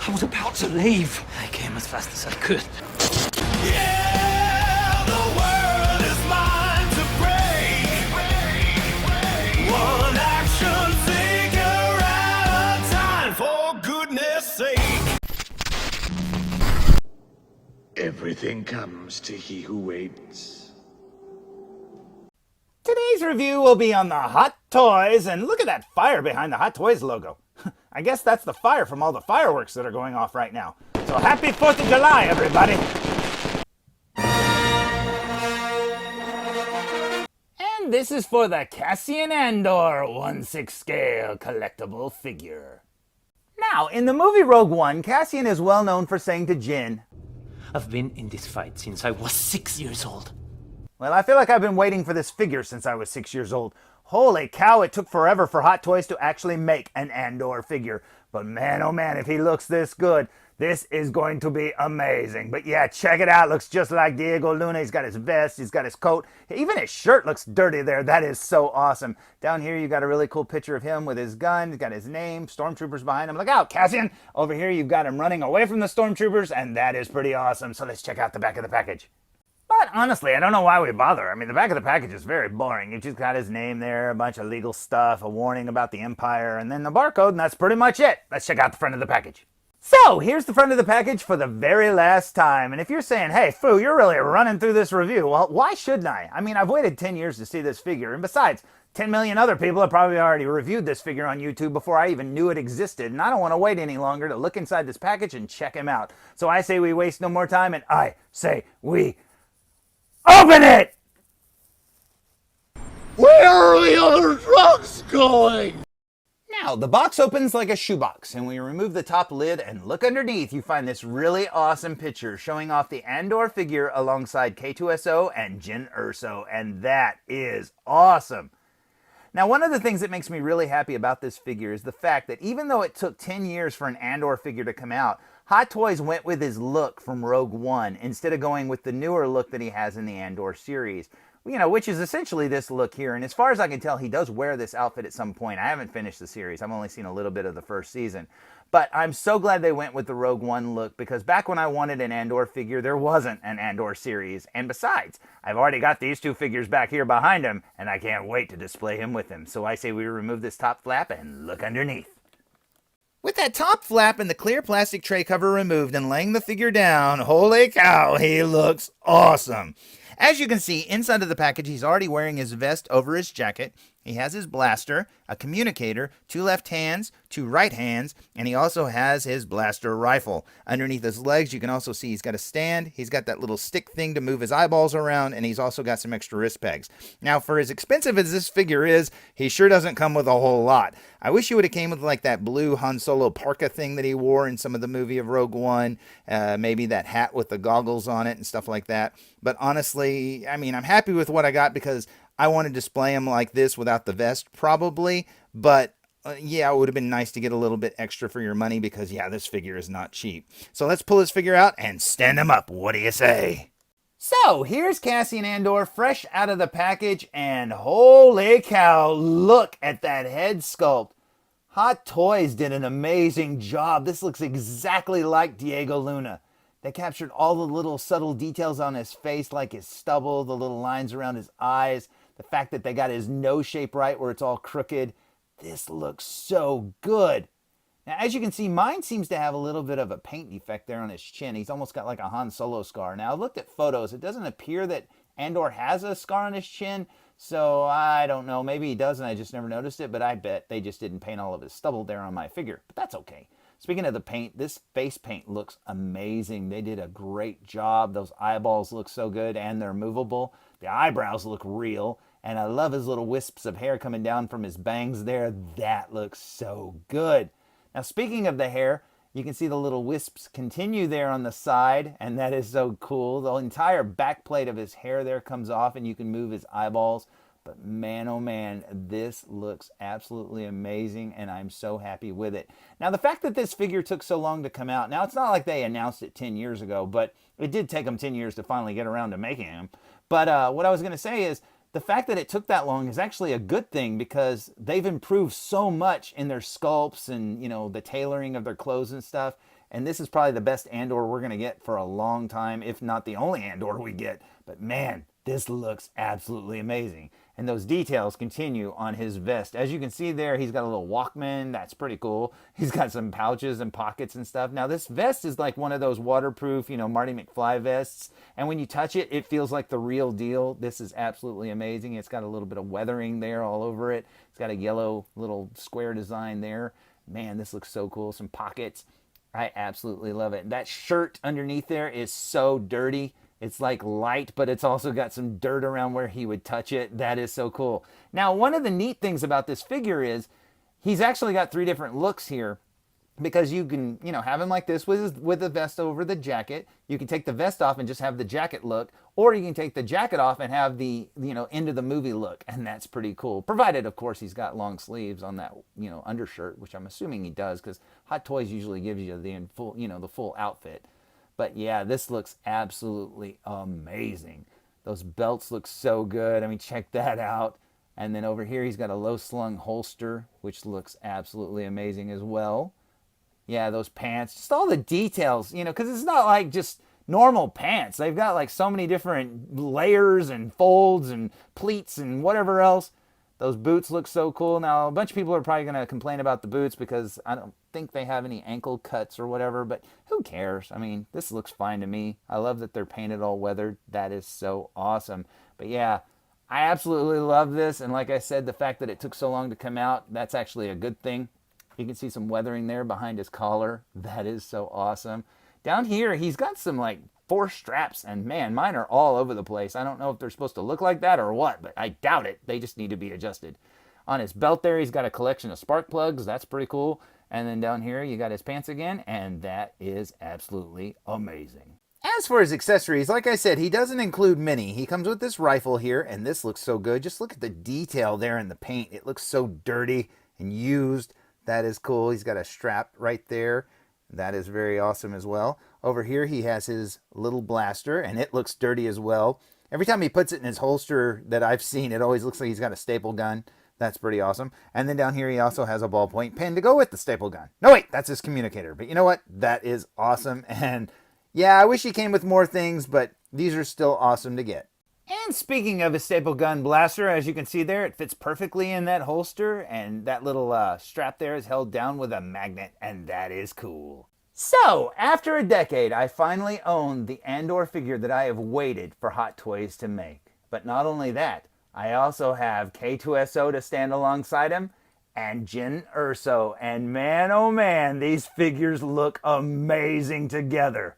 I was about to leave. I came as fast as I could. Yeah, the world is mine to break. One action figure at a time, for goodness sake. Everything comes to he who waits. Today's review will be on the Hot Toys, and look at that fire behind the Hot Toys logo. I guess that's the fire from all the fireworks that are going off right now. So happy 4th of July, everybody! And this is for the Cassian Andor 1/6 scale collectible figure. Now, in the movie Rogue One, Cassian is well known for saying to Jyn, I've been in this fight since I was 6 years old. well, I feel like I've been waiting for this figure since I was 6 years old. Holy cow, it took forever for Hot Toys to actually make an Andor figure. But man, oh man, if he looks this good, this is going to be amazing. But yeah, check it out. Looks just like Diego Luna. He's got his vest, he's got his coat. Even his shirt looks dirty there. That is so awesome. Down here, you got a really cool picture of him with his gun. He's got his name, stormtroopers behind him. Look out, Cassian. Over here, you've got him running away from the stormtroopers, and that is pretty awesome. So let's check out the back of the package. But honestly, I don't know why we bother. I mean, the back of the package is very boring. You've just got his name there, a bunch of legal stuff, a warning about the Empire, and then the barcode, and that's pretty much it. Let's check out the front of the package. So, here's the front of the package for the very last time. And if you're saying, hey, Fu, you're really running through this review, well, why shouldn't I? I mean, I've waited 10 years to see this figure, and besides, 10 million other people have probably already reviewed this figure on YouTube before I even knew it existed, and I don't want to wait any longer to look inside this package and check him out. So I say we waste no more time, and I say we open it! Where are the other trucks going? Now, the box opens like a shoebox, and when you remove the top lid and look underneath, you find this really awesome picture showing off the Andor figure alongside K2SO and Jyn Erso, and that is awesome. Now, one of the things that makes me really happy about this figure is the fact that even though it took 10 years for an Andor figure to come out, Hot Toys went with his look from Rogue One instead of going with the newer look that he has in the Andor series. You know, which is essentially this look here. And as far as I can tell, he does wear this outfit at some point. I haven't finished the series. I've only seen a little bit of the first season. But I'm so glad they went with the Rogue One look, because back when I wanted an Andor figure, there wasn't an Andor series. And besides, I've already got these two figures back here behind him, and I can't wait to display him with him. So I say we remove this top flap and look underneath. With that top flap and the clear plastic tray cover removed and laying the figure down, holy cow, he looks awesome. As you can see, inside of the package, he's already wearing his vest over his jacket. He has his blaster, a communicator, 2 left hands, 2 right hands, and he also has his blaster rifle. Underneath his legs, you can also see he's got a stand. He's got that little stick thing to move his eyeballs around, and he's also got some extra wrist pegs. Now, for as expensive as this figure is, he sure doesn't come with a whole lot. I wish he would have came with like that blue Han Solo parka thing that he wore in some of the movie of Rogue One, maybe that hat with the goggles on it and stuff like that. But honestly, I mean, I'm happy with what I got because I want to display him like this without the vest, probably. But yeah, it would have been nice to get a little bit extra for your money because, yeah, this figure is not cheap. So let's pull this figure out and stand him up. What do you say? So here's Cassian Andor fresh out of the package, and holy cow, look at that head sculpt. Hot Toys did an amazing job. This looks exactly like Diego Luna. They captured all the little subtle details on his face, like his stubble, the little lines around his eyes, the fact that they got his nose shape right where it's all crooked. This looks so good. Now, as you can see, mine seems to have a little bit of a paint defect there on his chin. He's almost got like a Han Solo scar. Now, I looked at photos. It doesn't appear that Andor has a scar on his chin, so I don't know. Maybe he does and I just never noticed it, but I bet they just didn't paint all of his stubble there on my figure. But that's okay. Speaking of the paint, this face paint looks amazing. They did a great job. Those eyeballs look so good, and they're movable. The eyebrows look real, and I love his little wisps of hair coming down from his bangs there. That looks so good. Now, speaking of the hair, you can see the little wisps continue there on the side, and that is so cool. The entire back plate of his hair there comes off, and you can move his eyeballs. But man, oh man, this looks absolutely amazing, and I'm so happy with it. Now, the fact that this figure took so long to come out, now it's not like they announced it 10 years ago, but it did take them 10 years to finally get around to making him. But what I was going to say is, the fact that it took that long is actually a good thing because they've improved so much in their sculpts and, you know, the tailoring of their clothes and stuff. And this is probably the best Andor we're going to get for a long time, if not the only Andor we get. But man, this looks absolutely amazing. And those details continue on his vest. As you can see there, he's got a little Walkman. That's pretty cool. He's got some pouches and pockets and stuff. Now, this vest is like one of those waterproof, you know, Marty McFly vests. And when you touch it, it feels like the real deal. This is absolutely amazing. It's got a little bit of weathering there all over it. It's got a yellow little square design there. Man, this looks so cool. Some pockets. I absolutely love it. That shirt underneath there is so dirty. It's like light, but it's also got some dirt around where he would touch it. That is so cool. Now, one of the neat things about this figure is he's actually got 3 different looks here, because you can, you know, have him like this with the vest over the jacket. You can take the vest off and just have the jacket look, or you can take the jacket off and have the, you know, end of the movie look, and that's pretty cool. Provided, of course, he's got long sleeves on that, you know, undershirt, which I'm assuming he does, because Hot Toys usually gives you the full, you know, the full outfit. But yeah, this looks absolutely amazing. Those belts look so good. I mean, check that out. And then over here, he's got a low-slung holster, which looks absolutely amazing as well. Yeah, those pants, just all the details, you know, because it's not like just normal pants. They've got like so many different layers and folds and pleats and whatever else. Those boots look so cool. Now, a bunch of people are probably going to complain about the boots because I don't think they have any ankle cuts or whatever, but who cares? I mean, this looks fine to me. I love that they're painted all weathered. That is so awesome. But yeah, I absolutely love this. And like I said, the fact that it took so long to come out, that's actually a good thing. You can see some weathering there behind his collar. That is so awesome. Down here, he's got some like 4 straps, and man, mine are all over the place. I don't know if they're supposed to look like that or what, but I doubt it. They just need to be adjusted. On his belt there, he's got a collection of spark plugs. That's pretty cool. And then down here, you got his pants again, and that is absolutely amazing. As for his accessories, like I said, he doesn't include many. He comes with this rifle here, and this looks so good. Just look at the detail there in the paint. It looks so dirty and used. That is cool. He's got a strap right there. That is very awesome as well. Over here, he has his little blaster, and it looks dirty as well. Every time he puts it in his holster that I've seen, it always looks like he's got a staple gun. That's pretty awesome. And then down here, he also has a ballpoint pen to go with the staple gun. No, wait, that's his communicator. But you know what? That is awesome. And yeah, I wish he came with more things, but these are still awesome to get. And speaking of a staple gun blaster, as you can see there, it fits perfectly in that holster, and that little strap there is held down with a magnet, and that is cool. So, after a decade, I finally own the Andor figure that I have waited for Hot Toys to make. But not only that, I also have K2SO to stand alongside him, and Jyn Erso, and man oh man, these figures look amazing together.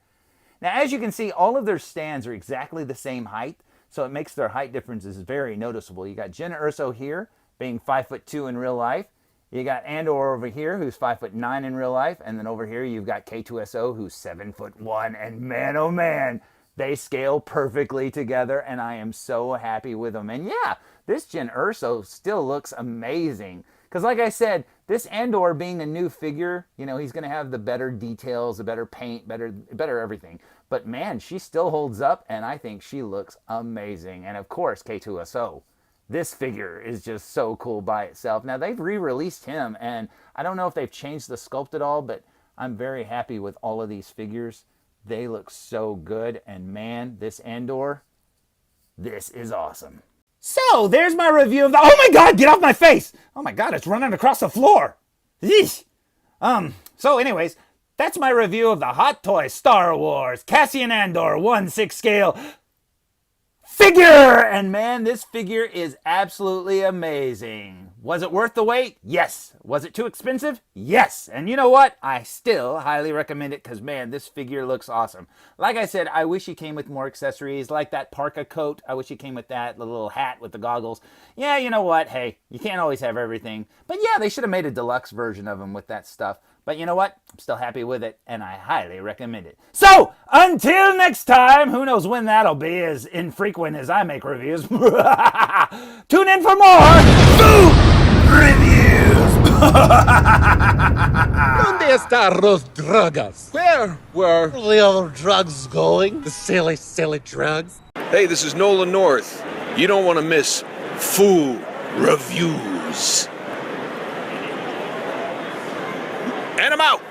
Now, as you can see, all of their stands are exactly the same height, so it makes their height differences very noticeable. You got Jyn Erso here, being 5'2" in real life. You got Andor over here, who's 5'9" in real life. And then over here, you've got K2SO, who's 7'1". And man, oh man, they scale perfectly together, and I am so happy with them. And yeah, this Jyn Erso still looks amazing. Because like I said, this Andor being a new figure, you know, he's going to have the better details, the better paint, better everything. But man, she still holds up, and I think she looks amazing. And of course, K2SO. This figure is just so cool by itself. Now, they've re-released him, and I don't know if they've changed the sculpt at all, but I'm very happy with all of these figures. They look so good, and man, this Andor, this is awesome. So, there's my review of the... Oh my god, get off my face! Oh my god, it's running across the floor! Yeesh. So anyways, that's my review of the Hot Toys Star Wars Cassian Andor 1/6 scale figure! And man, this figure is absolutely amazing. Was it worth the wait? Yes. Was it too expensive? Yes. And you know what? I still highly recommend it because man, this figure looks awesome. Like I said, I wish he came with more accessories like that parka coat. I wish he came with that, the little hat with the goggles. Yeah, you know what? Hey, you can't always have everything. But yeah, they should have made a deluxe version of him with that stuff. But you know what? I'm still happy with it, and I highly recommend it. So, until next time, who knows when that'll be, as infrequent as I make reviews. Tune in for more food reviews. ¿Dónde están los drugs? Where were the other drugs going? The silly, silly drugs? Hey, this is Nolan North. You don't want to miss Food Reviews. And I'm out.